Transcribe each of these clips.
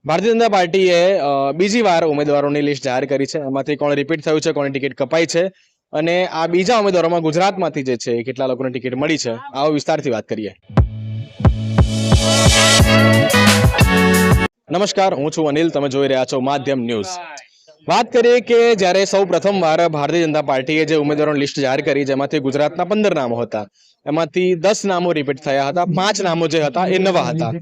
ભારતીય જનતા પાર્ટીએ બીજી વાર ઉમેદવારોની લિસ્ટ જાહેર કરી છે। એમાંથી કોણ રિપીટ થયું છે, કોની ટિકિટ કપાઈ છે અને આ બીજા ઉમેદવારોમાં ગુજરાતમાંથી જે છે કેટલા લોકોને ટિકિટ મળી છે, આવો વિસ્તારથી વાત કરીએ। નમસ્કાર, હું છું અનિલ, તમે જોઈ રહ્યા છો માધ્યમ ન્યૂઝ। વાત કરીએ કે જ્યારે સૌ પ્રથમવાર ભારતીય જનતા પાર્ટીએ જે ઉમેદવારોની લિસ્ટ જાહેર કરી, જેમાંથી ગુજરાતના 15 નામો હતા, એમાંથી 10 નામો રિપીટ થયા હતા, 5 નામો જે હતા એ નવા હતા।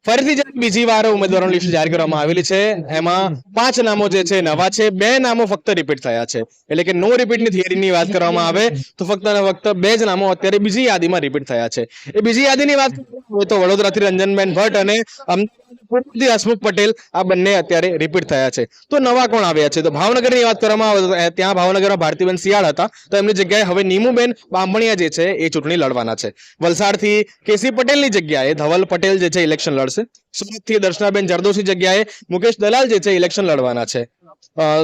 ફરીથી જ્યારે બીજી વાર ઉમેદવારોની લિસ્ટ જાહેર કરવામાં આવેલી છે, એમાં 5 નામો જે છે નવા છે, 2 નામો ફક્ત રિપીટ થયા છે। એટલે કે નો રિપીટની થિયરીની વાત કરવામાં આવે તો ફક્ત ને ફક્ત 2 જ નામો અત્યારે બીજી યાદીમાં રિપીટ થયા છે। એ બીજી યાદીની વાત કરીએ તો વડોદરાથી રંજનબેન ભટ્ટ અને અમદાવાદથી હસમુખ પટેલ આ બંને અત્યારે રિપીટ થયા છે। તો નવા કોણ આવ્યા છે? તો ભાવનગરની વાત કરવામાં આવે તો ત્યાં ભાવનગરમાં ભારતીબેન શિયાળ હતા, તો એમની જગ્યાએ હવે નીમુબેન બામણિયા જે છે એ ચૂંટણી લડવાના છે। વલસાડથી કેસી પટેલની જગ્યાએ ધવલ પટેલ જે છે ઇલેક્શન લડશે। સુરતથી દર્શનાબેન જરદોશી જગ્યાએ મુકેશ દલાલ જે છે ઇલેક્શન લડવાના છે।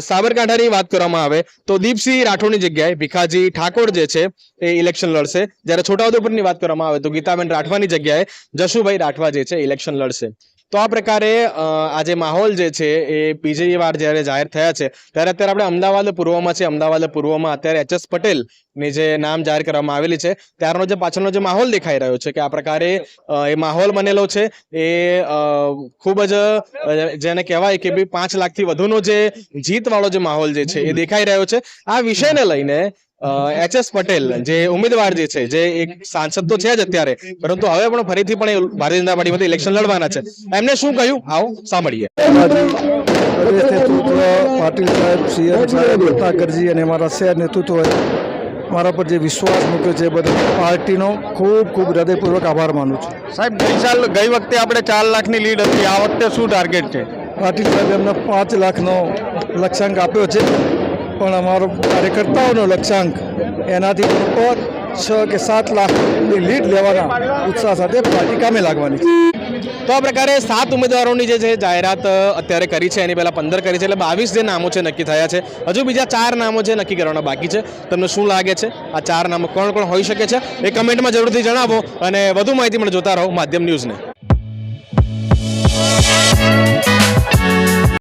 સાબરકાંઠાની વાત કરવામાં આવે તો દીપસિંહ રાઠોડની જગ્યાએ ભીખાજી ઠાકોર જે છે એ ઇલેક્શન લડશે। જ્યારે છોટાઉદેપુરની વાત કરવામાં આવે તો ગીતાબેન રાઠવાની જગ્યાએ જશુભાઈ રાઠવા જે છે ઇલેક્શન લડશે। તો આ પ્રકારે આ જે માહોલ જે છે એ બીજી વાર જ્યારે જાહેર થયા છે, ત્યારે અત્યારે આપણે અમદાવાદ પૂર્વમાં છે। અમદાવાદ પૂર્વમાં અત્યારે એચ.એસ. પટેલની જે નામ જાહેર કરવામાં આવેલી છે, ત્યારનો જે પાછળનો જે માહોલ દેખાઈ રહ્યો છે કે આ પ્રકારે એ માહોલ બનેલો છે એ ખૂબ જ જેને કહેવાય કે 5 લાખથી વધુનો જે જીતવાળો જે માહોલ જે છે એ દેખાઈ રહ્યો છે। આ વિષયને લઈને એચ.એસ. પટેલ જે ઉમેદવાર જે છે, જે એક સાંસદ તો છે જ અત્યારે, પરંતુ હવે પણ ફરીથી પણ ભારતીય જનતા પાર્ટીમાંથી ઇલેક્શન લડવાના છે। એમને શું કહ્યું, આવો સાંભળીએ। પ્રદેશ નેતૃત્વ પાટીલ સાહેબ, સીએમ સાહેબ, રત્નાકરજી અને મારા શહેર નેતૃત્વએ મારા પર જે વિશ્વાસ મૂક્યો છે, બદલ પાર્ટીનો ખૂબ ખૂબ હૃદયપૂર્વક આભાર માનું છું। સાહેબ, ગઈ વખતે આપણે 4 લાખની લીડ હતી, આ વખતે શું ટાર્ગેટ છે? પાટીલ સાહેબ એમને 5 લાખનો લક્ષ્યાંક આપ્યો છે, પણ અમારો કાર્યકર્તાઓનો લક્ષ્યાંક એનાથી ઉપર 6 કે 7 લાખની લીડ લેવાના ઉત્સાહ સાથે પાર્ટી કામે લાગવાની છે। તો આ પ્રકારે 7 ઉમેદવારોની જે છે જાહેરાત અત્યારે કરી છે, એની પહેલા 15 કરી છે, એટલે 22 જે નામો છે નક્કી થયા છે। હજુ બીજા 4 નામો છે નક્કી કરવાના બાકી છે। તમને શું લાગે છે આ 4 નામો કોણ કોણ હોઈ શકે છે એ કમેન્ટમાં જરૂરથી જણાવો અને વધુ માહિતી પણ જોતા રહો માધ્યમ ન્યૂઝને।